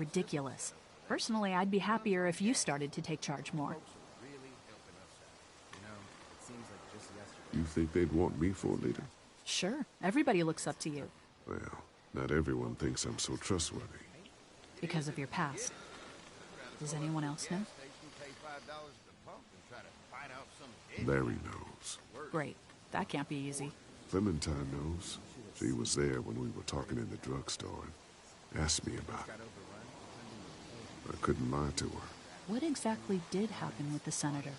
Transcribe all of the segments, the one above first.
Ridiculous. Personally, I'd be happier if you started to take charge more. You think they'd want me for a leader? Sure, everybody looks up to you. Well, not everyone thinks I'm so trustworthy. Because of your past. Does anyone else know? Larry knows. Great. That can't be easy. Clementine knows. She was there when we were talking in the drugstore and asked me about it. I couldn't lie to her. What exactly did happen with the senator?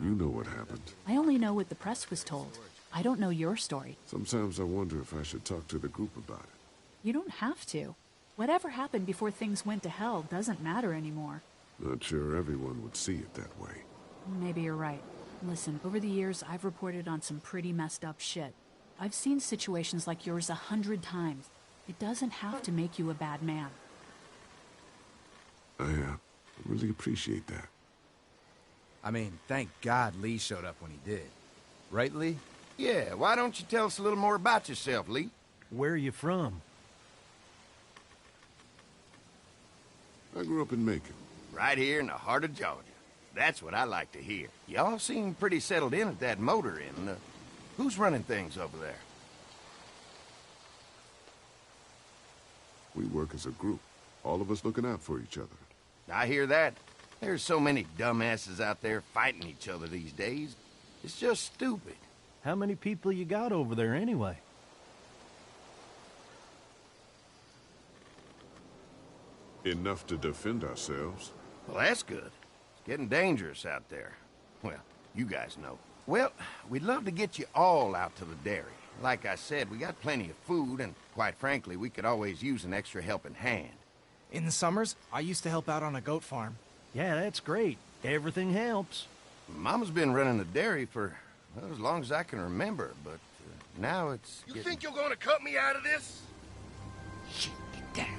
You know what happened. I only know what the press was told. I don't know your story. Sometimes I wonder if I should talk to the group about it. You don't have to. Whatever happened before things went to hell doesn't matter anymore. Not sure everyone would see it that way. Maybe you're right. Listen, over the years, I've reported on some pretty messed up shit. I've seen situations like yours 100 times. It doesn't have to make you a bad man. I really appreciate that. I mean, thank God Lee showed up when he did. Right, Lee? Yeah, why don't you tell us a little more about yourself, Lee? Where are you from? I grew up in Macon. Right here in the heart of Georgia. That's what I like to hear. Y'all seem pretty settled in at that motor inn. Who's running things over there? We work as a group. All of us looking out for each other. I hear that. There's so many dumbasses out there fighting each other these days. It's just stupid. How many people you got over there anyway? Enough to defend ourselves. Well, that's good. It's getting dangerous out there. Well, you guys know. Well, we'd love to get you all out to the dairy. Like I said, we got plenty of food, and quite frankly, we could always use an extra helping hand. In the summers, I used to help out on a goat farm. Yeah, that's great. Everything helps. Mama's been running the dairy for, well, as long as I can remember, but now it's You think you're gonna cut me out of this? Shit, get down.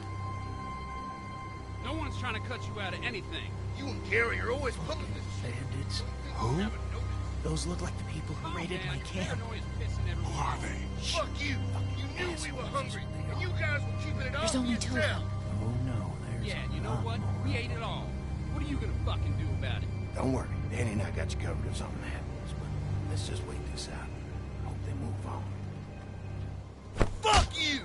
No one's trying to cut you out of anything. You and Gary are always pulling this. Bandits? Who? Those look like the people who raided my camp. Who are they? Fuck you! You knew we were hungry, and you guys were keeping it all There's to only two of yourself. them. Oh no, there's Yeah, a you know lot what? more. We ate it all. What are you gonna fucking do about it? Don't worry, Danny and I got you covered if something happens, but let's just wait this out. Hope they move on. Fuck you!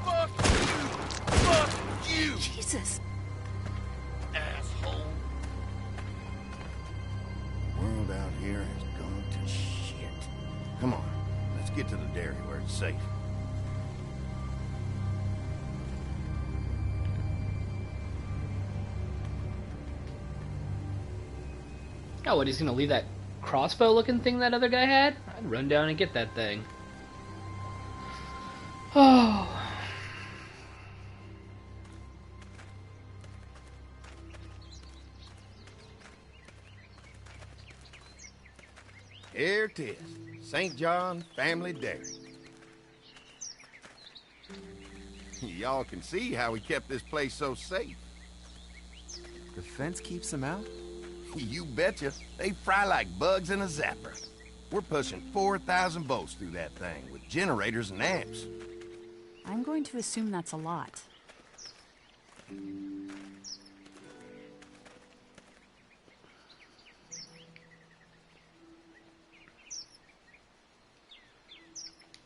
Fuck you! Fuck you! Jesus. Asshole! The world out here has gone to shit. Come on, let's get to the dairy where it's safe. Oh, what, he's gonna leave that crossbow-looking thing that other guy had? I'd run down and get that thing. Oh. Here it is, St. John Family Dairy. Y'all can see how we kept this place so safe. The fence keeps him out? You betcha. They fry like bugs in a zapper. We're pushing 4,000 volts through that thing with generators and amps. I'm going to assume that's a lot.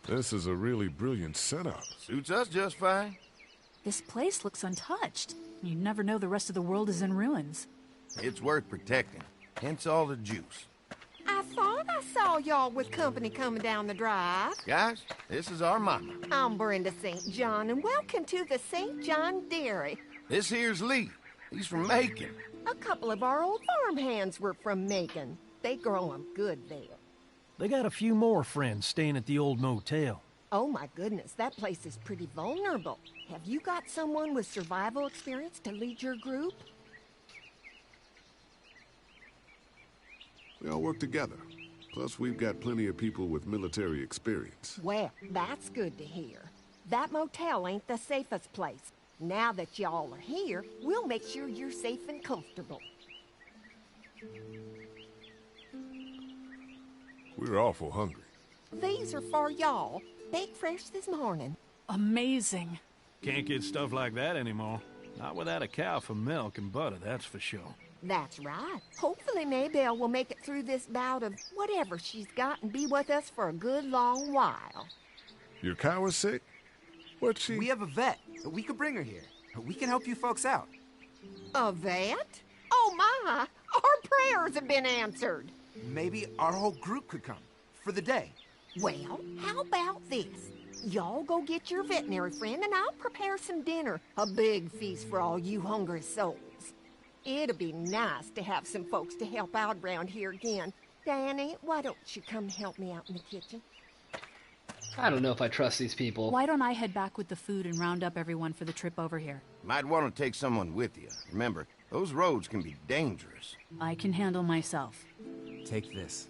This is a really brilliant setup. Suits us just fine. This place looks untouched. You'd never know the rest of the world is in ruins. It's worth protecting, hence all the juice. I thought I saw y'all with company coming down the drive. Guys, this is our mama. I'm Brenda St. John, and welcome to the St. John Dairy. This here's Lee. He's from Macon. A couple of our old farm hands were from Macon. They grow 'em good there. They got a few more friends staying at the old motel. Oh my goodness, that place is pretty vulnerable. Have you got someone with survival experience to lead your group? We all work together. Plus, we've got plenty of people with military experience. Well, that's good to hear. That motel ain't the safest place. Now that y'all are here, we'll make sure you're safe and comfortable. We're awful hungry. These are for y'all. Baked fresh this morning. Amazing. Can't get stuff like that anymore. Not without a cow for milk and butter, that's for sure. That's right. Hopefully Maybelle will make it through this bout of whatever she's got and be with us for a good long while. Your cow is sick? What's she... We have a vet. We could bring her here. We can help you folks out. A vet? Oh my! Our prayers have been answered. Maybe our whole group could come. For the day. Well, how about this? Y'all go get your veterinary friend and I'll prepare some dinner. A big feast for all you hungry souls. It'll be nice to have some folks to help out around here again. Danny, why don't you come help me out in the kitchen? I don't know if I trust these people. Why don't I head back with the food and round up everyone for the trip over here? Might want to take someone with you. Remember, those roads can be dangerous. I can handle myself. Take this.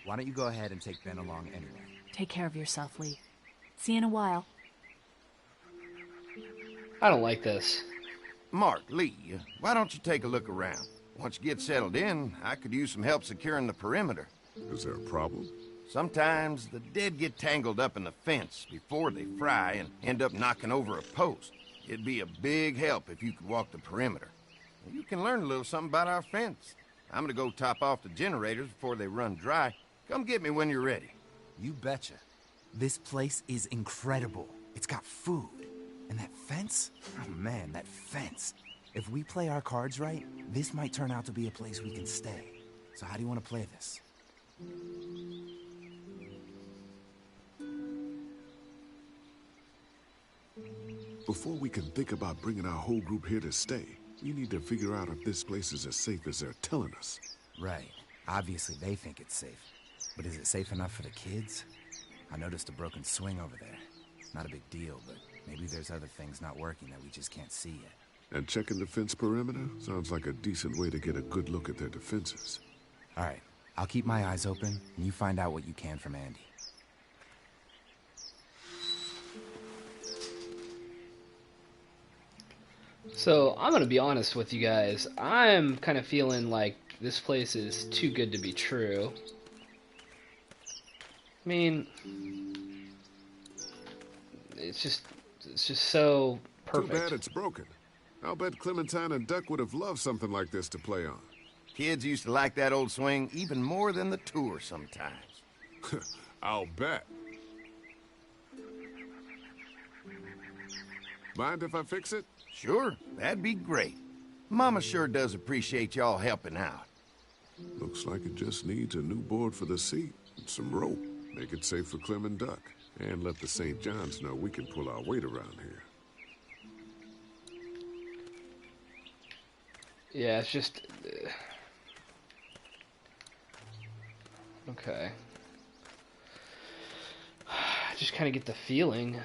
Why don't you go ahead and take Ben along anyway? Take care of yourself, Lee. See you in a while. I don't like this. Mark, Lee, why don't you take a look around? Once you get settled in, I could use some help securing the perimeter. Is there a problem? Sometimes the dead get tangled up in the fence before they fry and end up knocking over a post. It'd be a big help if you could walk the perimeter. You can learn a little something about our fence. I'm gonna go top off the generators before they run dry. Come get me when you're ready. You betcha. This place is incredible. It's got food. And that fence? Oh man, that fence. If we play our cards right, this might turn out to be a place we can stay. So how do you want to play this? Before we can think about bringing our whole group here to stay, we need to figure out if this place is as safe as they're telling us. Right. Obviously they think it's safe. But is it safe enough for the kids? I noticed a broken swing over there. Not a big deal, but maybe there's other things not working that we just can't see yet. And checking the fence perimeter sounds like a decent way to get a good look at their defenses. All right. I'll keep my eyes open, and you find out what you can from Andy. So, I'm gonna be honest with you guys. I'm kind of feeling like this place is too good to be true. I mean, it's just so perfect. Too bad it's broken. I'll bet Clementine and Duck would have loved something like this to play on. Kids used to like that old swing even more than the tour sometimes. I'll bet. Mind if I fix it? Sure, that'd be great. Mama sure does appreciate y'all helping out. Looks like it just needs a new board for the seat and some rope. Make it safe for Clem and Duck. And let the St. John's know we can pull our weight around here. Yeah, it's just... okay. I just kind of get the feeling.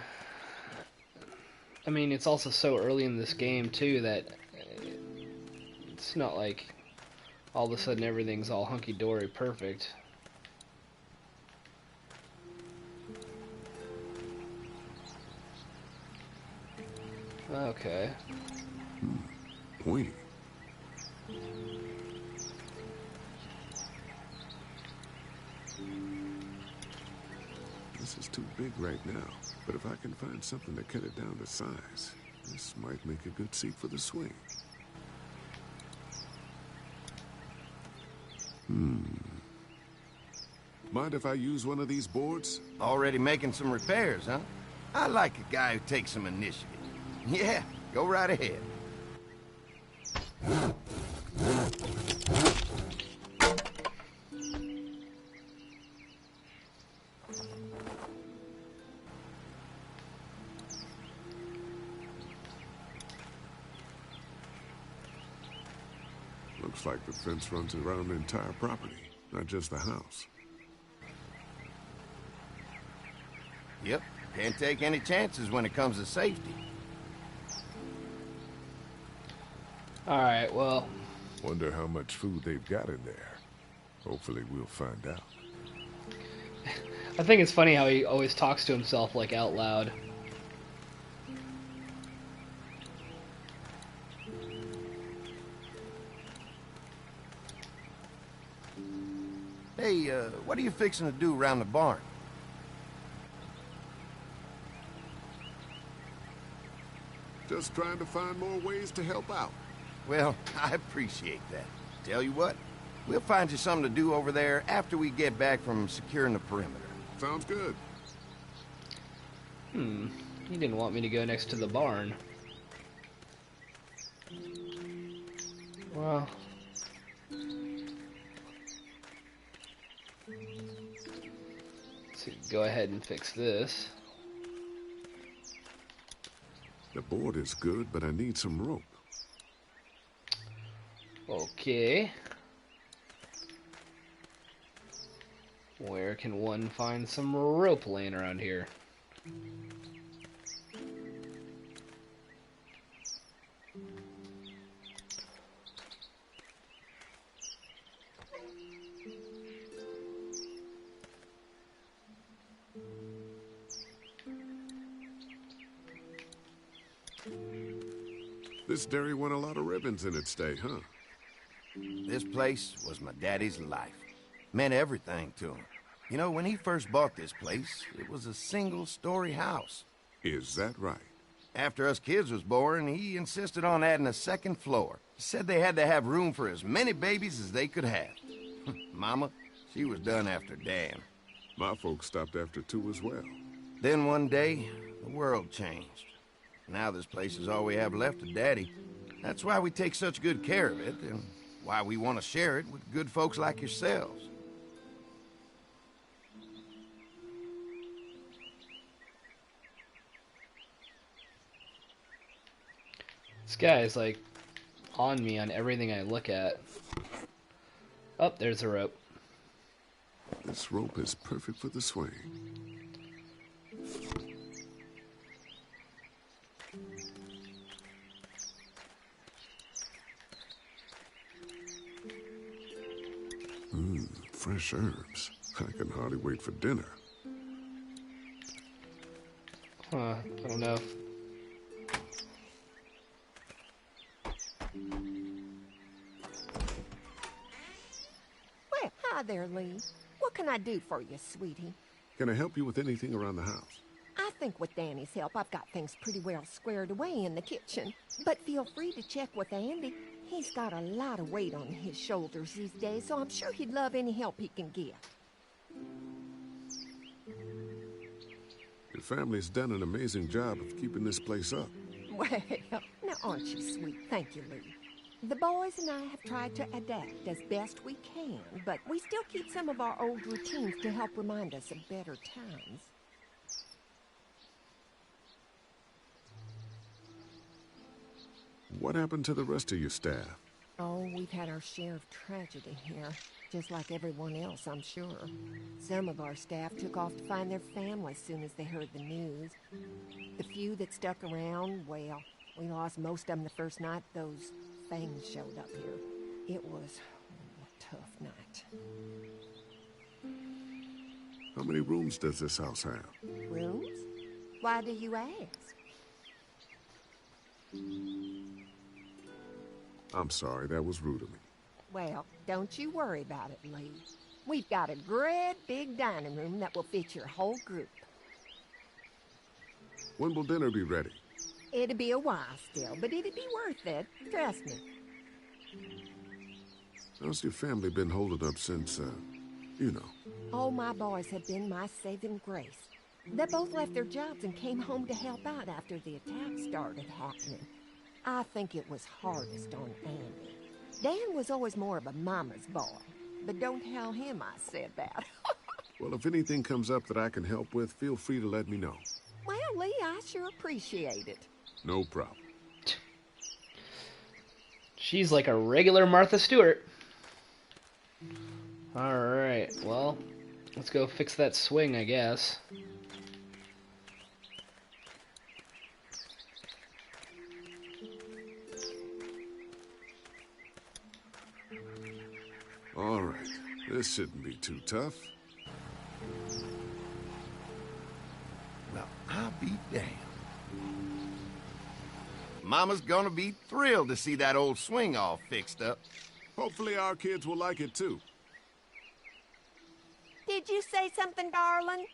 I mean, it's also so early in this game, too, that it's not like all of a sudden everything's all hunky-dory perfect. Okay. Pointy. This is too big right now, but if I can find something to cut it down to size, this might make a good seat for the swing. Mind if I use one of these boards? Already making some repairs, huh? I like a guy who takes some initiative. Yeah, go right ahead. Looks like the fence runs around the entire property, not just the house. Yep, can't take any chances when it comes to safety. Alright, well... Wonder how much food they've got in there. Hopefully we'll find out. I think it's funny how he always talks to himself, like, out loud. Hey, what are you fixing to do around the barn? Just trying to find more ways to help out. Well, I appreciate that. Tell you what, we'll find you something to do over there after we get back from securing the perimeter. Sounds good. He didn't want me to go next to the barn. Well... let's go ahead and fix this. The board is good, but I need some rope. Okay. Where can one find some rope laying around here? This dairy won a lot of ribbons in its day, huh? This place was my daddy's life. Meant everything to him. You know, when he first bought this place, it was a single-story house. Is that right? After us kids was born, he insisted on adding a second floor. Said they had to have room for as many babies as they could have. Mama, she was done after Dan. My folks stopped after 2 as well. Then one day, the world changed. Now this place is all we have left of Daddy. That's why we take such good care of it, and why we want to share it with good folks like yourselves. This guy is like on me on everything I look at. Oh, there's a rope. This rope is perfect for the swing. Fresh herbs. I can hardly wait for dinner. I don't know. Well, hi there, Lee. What can I do for you, sweetie? Can I help you with anything around the house? I think with Danny's help, I've got things pretty well squared away in the kitchen. But feel free to check with Andy. He's got a lot of weight on his shoulders these days, so I'm sure he'd love any help he can get. Your family's done an amazing job of keeping this place up. Well, now aren't you sweet? Thank you, Lee. The boys and I have tried to adapt as best we can, but we still keep some of our old routines to help remind us of better times. What happened to the rest of your staff? Oh, we've had our share of tragedy here, just like everyone else, I'm sure. Some of our staff took off to find their families soon as they heard the news. The few that stuck around, well, we lost most of them the first night those things showed up here. It was a tough night. How many rooms does this house have? Rooms? Why do you ask? I'm sorry, that was rude of me. Well, don't you worry about it, Lee. We've got a great big dining room that will fit your whole group. When will dinner be ready? It'll be a while still, but it'll be worth it. Trust me. How's your family been holding up since, you know? Oh, my boys have been my saving grace. They both left their jobs and came home to help out after the attack started happening. I think it was hardest on Andy. Dan was always more of a mama's boy, but don't tell him I said that. Well, if anything comes up that I can help with, feel free to let me know. Well, Lee, I sure appreciate it. No problem. She's like a regular Martha Stewart. Alright, well, let's go fix that swing, I guess. All right, this shouldn't be too tough. Well, I'll be damned. Mama's gonna be thrilled to see that old swing all fixed up. Hopefully our kids will like it too. Did you say something, darling?